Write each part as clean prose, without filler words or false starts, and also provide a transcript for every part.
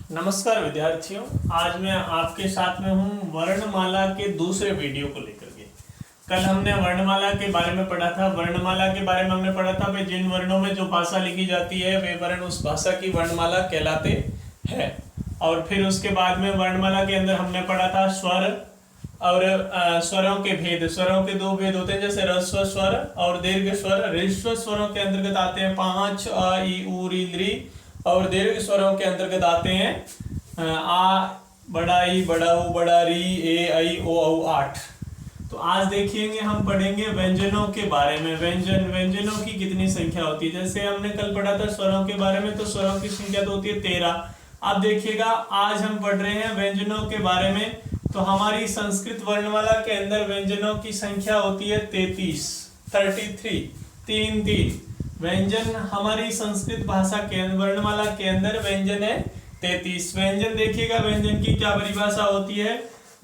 नमस्कार विद्यार्थियों, आज मैं आपके साथ में हूँ वर्णमाला के दूसरे वीडियो को लेकर के। कल हमने वर्णमाला के बारे में पढ़ा था। वर्णमाला के बारे में हमने पढ़ा था भाई जिन वर्णों में जो भाषा लिखी जाती है वे वर्ण उस भाषा की वर्णमाला कहलाते हैं। और फिर उसके बाद में वर्णमाला के अंदर हमने पढ़ा था स्वर और स्वरों के भेद। स्वरों के दो भेद होते हैं, जैसे ह्रस्व स्वर और दीर्घ स्वर। ह्रस्व स्वरों के अंतर्गत आते हैं 5 अ, इ, उ, ऋ, दृ, और दीर्घ स्वरों के अंतर्गत आते हैं आ, बड़ा ई, बड़ा ऊ, बड़ा री, ए, ऐ, ओ, औ, 8। तो आज देखिएंगे, हम पढ़ेंगे व्यंजनों के बारे में। व्यंजनों की कितनी संख्या होती है। जैसे हमने कल पढ़ा था स्वरों के बारे में, तो स्वरों की संख्या तो होती है 13। अब देखिएगा, आज हम पढ़ रहे हैं व्यंजनों के बारे में। तो हमारी संस्कृत वर्णमाला के अंदर व्यंजनों की संख्या होती है 33, 33। व्यंजन हमारी संस्कृत भाषा के वर्णमाला के अंदर व्यंजन है 33। व्यंजन देखिएगा, व्यंजन की क्या परिभाषा होती है।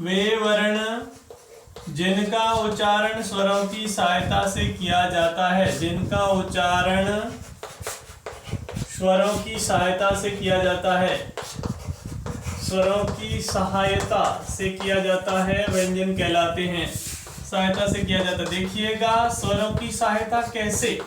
वे वर्ण जिनका उच्चारण स्वरों की सहायता से किया जाता है, जिनका उच्चारण स्वरों की सहायता से किया जाता है, स्वरों की सहायता से किया जाता है, व्यंजन कहलाते हैं। सहायता से किया जाता है। देखिएगा, स्वरों की सहायता कैसे।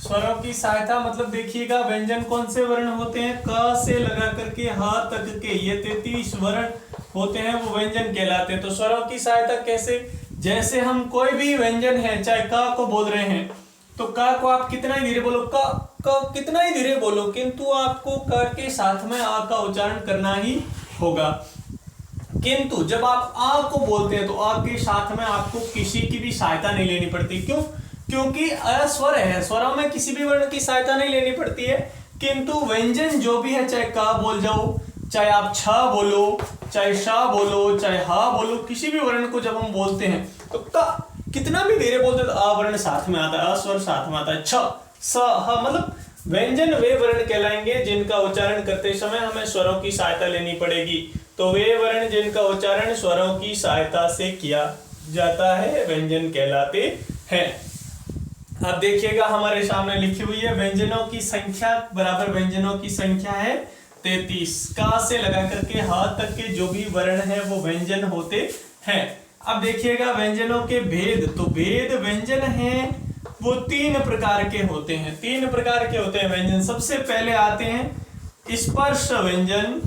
स्वरों की सहायता मतलब देखिएगा, व्यंजन कौन से वर्ण होते हैं, क से लगा करके ह तक के ये 33 वर्ण होते हैं, वो व्यंजन कहलाते हैं। तो स्वरों की सहायता कैसे, जैसे हम कोई भी व्यंजन है, चाहे क को बोल रहे हैं तो क को आप कितना ही धीरे बोलो, क कितना ही धीरे बोलो, किंतु आपको क के साथ में आ का उच्चारण करना ही होगा। किंतु जब आप आ को बोलते हैं तो आ के साथ में आपको किसी की भी सहायता नहीं लेनी पड़ती। क्यों? क्योंकि अस्वर है, स्वरों में किसी भी वर्ण की सहायता नहीं लेनी पड़ती है। किंतु व्यंजन जो भी है, चाहे का बोल जाओ, चाहे आप छ बोलो, चाहे श बोलो, चाहे हा बोलो, किसी भी वर्ण को जब हम बोलते हैं तो का कितना भी धीरे बोलते तो आ वर्ण साथ में आता है, अस्वर साथ में आता है। छ, स, ह, मतलब व्यंजन वे वर्ण कहलाएंगे जिनका उच्चारण करते समय हमें स्वरों की सहायता लेनी पड़ेगी। तो वे वर्ण जिनका उच्चारण स्वरों की सहायता से किया जाता है व्यंजन कहलाते हैं। अब देखिएगा, हमारे सामने लिखी हुई है व्यंजनों की संख्या बराबर व्यंजनों की संख्या है 33। का से लगा करके ह तक के जो भी वर्ण है वो व्यंजन होते हैं। अब देखिएगा व्यंजनों के भेद। तो भेद व्यंजन हैं वो 3 प्रकार के होते हैं। 3 प्रकार के होते हैं व्यंजन। सबसे पहले आते हैं स्पर्श व्यंजन,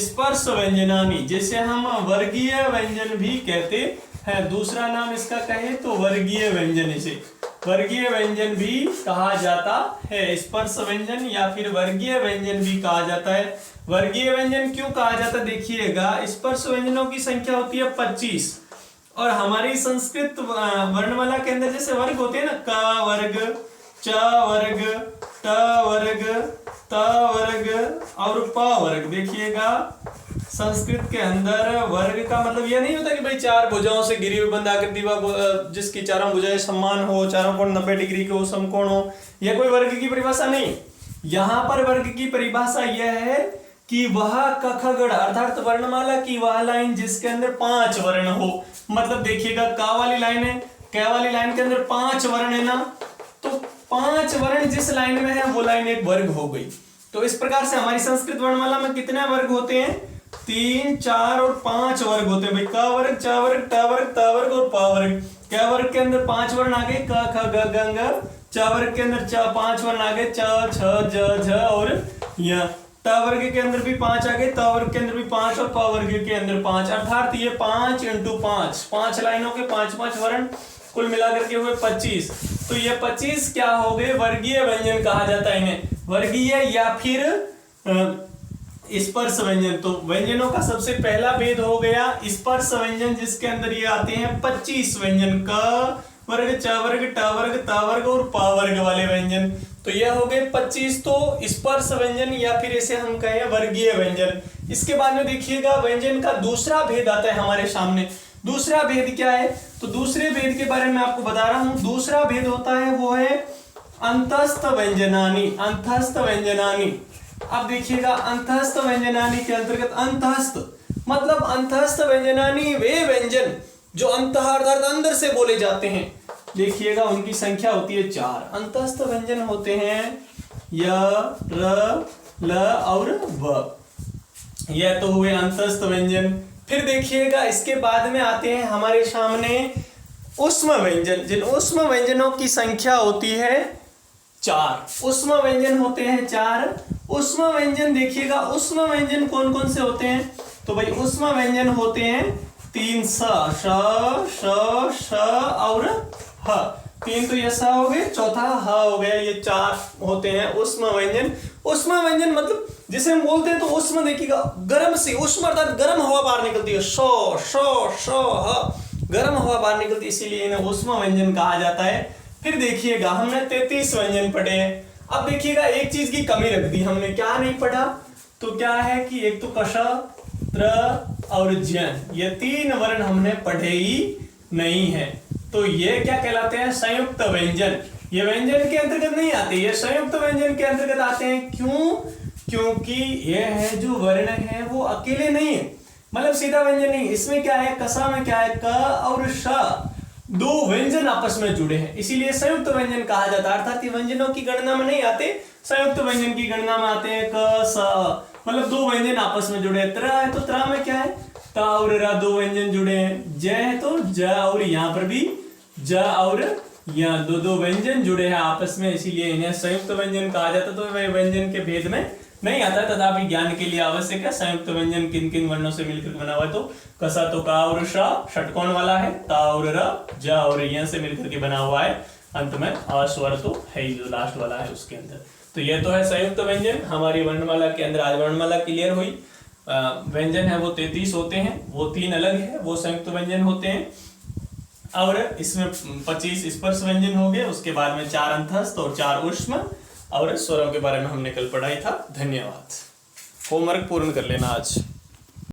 स्पर्श व्यंजनानी, जिसे हम वर्गीय व्यंजन भी कहते हैं। दूसरा नाम इसका कहें तो वर्गीय व्यंजन, इसे वर्गीय व्यंजन भी कहा जाता है। स्पर्श व्यंजन या फिर वर्गीय व्यंजन भी कहा जाता है। वर्गीय व्यंजन क्यों कहा जाता है, देखिएगा, स्पर्श व्यंजनों की संख्या होती है 25। और हमारी संस्कृत वर्णमाला के अंदर जैसे वर्ग होते हैं ना, क वर्ग, च वर्ग, ट वर्ग, त वर्ग और प वर्ग। देखिएगा, संस्कृत के अंदर वर्ग का मतलब यह नहीं होता कि भाई 4 भुजाओं से घिरी हुई बंद आकृति जिसकी चारों भुजाएं समान हो, चारों कोण 90 डिग्री के हो, समकोण हो। यह कोई वर्ग की परिभाषा नहीं। यहाँ पर वर्ग की परिभाषा यह है कि वह क ख ग अर्थात वर्णमाला की वह लाइन जिसके अंदर 5 वर्ण हो। मतलब देखिएगा, क वाली लाइन है, क वाली लाइन के अंदर 5 वर्ण है ना, तो 5 वर्ण जिस लाइन में है वो लाइन एक वर्ग हो गई। तो इस प्रकार से हमारी संस्कृत वर्णमाला में कितने वर्ग होते हैं, 3, 4 और 5 वर्ग होते हैं भाई। क वर्ग, च वर्ग, ट वर्ग, त वर्ग और प वर्ग। क वर्ग के अंदर 5 वर्ण आ गए, क ख ग घ ङ। च वर्ग के अंदर 5 वर्ण आ गए, च छ ज झ और य। त वर्ग के अंदर भी 5 आ गए, त वर्ग के अंदर भी 5 और प वर्ग के अंदर 5। अर्थात ये 5 × 5, 5 लाइनों के 5-5 वर्ण, कुल मिलाकर के हुए 25। तो ये 25 क्या हो गए, वर्गीय व्यंजन कहा जाता है इन्हें, वर्गीय या फिर स्पर्श व्यंजन। तो व्यंजनों का सबसे पहला भेद हो गया स्पर्श व्यंजन, जिसके अंदर ये आते हैं 25 व्यंजन, क वर्ग, च वर्ग, ट वर्ग, त वर्ग और प वर्ग वाले व्यंजन। तो यह हो गए 25 तो स्पर्श व्यंजन या फिर इसे हम कहें वर्गीय व्यंजन। इसके बाद में देखिएगा, व्यंजन का दूसरा भेद आता है हमारे सामने। दूसरा भेद क्या है, तो दूसरे भेद के बारे में आपको बता रहा हूं। दूसरा भेद होता है वो है अंतस्थ व्यंजनानी, अंतस्थ व्यंजनानी। अब देखिएगा, अंतस्थ व्यंजनानी के अंतर्गत अंतस्थ मतलब अंतस्थ व्यंजनानी वे व्यंजन जो अंतः अर्थात अंदर से बोले जाते हैं। देखिएगा, उनकी संख्या होती है 4। अंतस्थ व्यंजन होते हैं य, र, ल और व। यह तो हुए अंतस्थ व्यंजन। फिर देखिएगा इसके बाद में आते हैं हमारे सामने ऊष्म व्यंजन। जिन ऊष्म व्यंजनों की संख्या होती है 4। ऊष्म व्यंजन होते हैं 4। ऊष्म व्यंजन देखिएगा, ऊष्म व्यंजन कौन कौन से होते हैं? तो भाई ऊष्म व्यंजन होते हैं 3 स, श और ह। 3 तो ये स हो गए, चौथा ह हो गया। ये 4 होते हैं ऊष्म व्यंजन। ऊष्म व्यंजन मतलब जिसे हम बोलते हैं तो ऊष्म देखिएगा गर्म से, ऊष्म अर्थात गर्म हवा बाहर निकलती है, गर्म हवा बाहर निकलती है, इसीलिए इन्हें ऊष्म व्यंजन कहा जाता है। फिर देखिएगा हमने 33 व्यंजन पढ़े हैं। अब देखिएगा एक चीज की कमी रख दी हमने, क्या नहीं पढ़ा? तो क्या है कि एक तो कश, त्र और ज्ञ, ये 3 वर्ण हमने पढ़े ही नहीं है। तो ये क्या कहलाते हैं? संयुक्त व्यंजन। ये व्यंजन के अंतर्गत नहीं आते, ये संयुक्त व्यंजन के अंतर्गत आते हैं। क्यों? क्योंकि ये है जो वर्ण है वो अकेले नहीं है, मतलब सीधा व्यंजन नहीं। इसमें क्या है? कसा में क्या है? क और श, 2 व्यंजन आपस में जुड़े हैं, इसीलिए संयुक्त व्यंजन कहा जाता है। अर्थात ये व्यंजनों की गणना में नहीं आते, संयुक्त व्यंजन की गणना में आते हैं। क स मतलब 2 व्यंजन आपस में जुड़े हैं। त्र है तो त्र में क्या है? त और र, 2 व्यंजन जुड़े हैं। ज है तो ज और यहाँ पर भी ज और यहाँ 2 व्यंजन जुड़े हैं आपस में, इसीलिए इन्हें संयुक्त व्यंजन कहा जाता है। तो वह व्यंजन के भेद में नहीं आता, तथापि ज्ञान के लिए आवश्यक है। संयुक्त व्यंजन किन किन वर्णों से मिलकर बना हुआ है? तो कसा तो का और श षटकोण वाला है, ता और र, ज और य से मिलकर के बना हुआ है। अंत में अ स्वर तो है ही, जो लास्ट वाला है उसके अंदर। तो ये तो है संयुक्त व्यंजन। हमारी वर्णमाला के अंदर आज वर्णमाला क्लियर हुई। व्यंजन है वो 33 होते हैं, वो 3 अलग है, वो संयुक्त व्यंजन होते हैं। और इसमें 25 स्पर्श व्यंजन हो गए, उसके बाद में 4 अंतस्थ और 4 ऊष्म और स्वरों के बारे में हमने कल पढ़ाई था। धन्यवाद। होमवर्क पूर्ण कर लेना आज।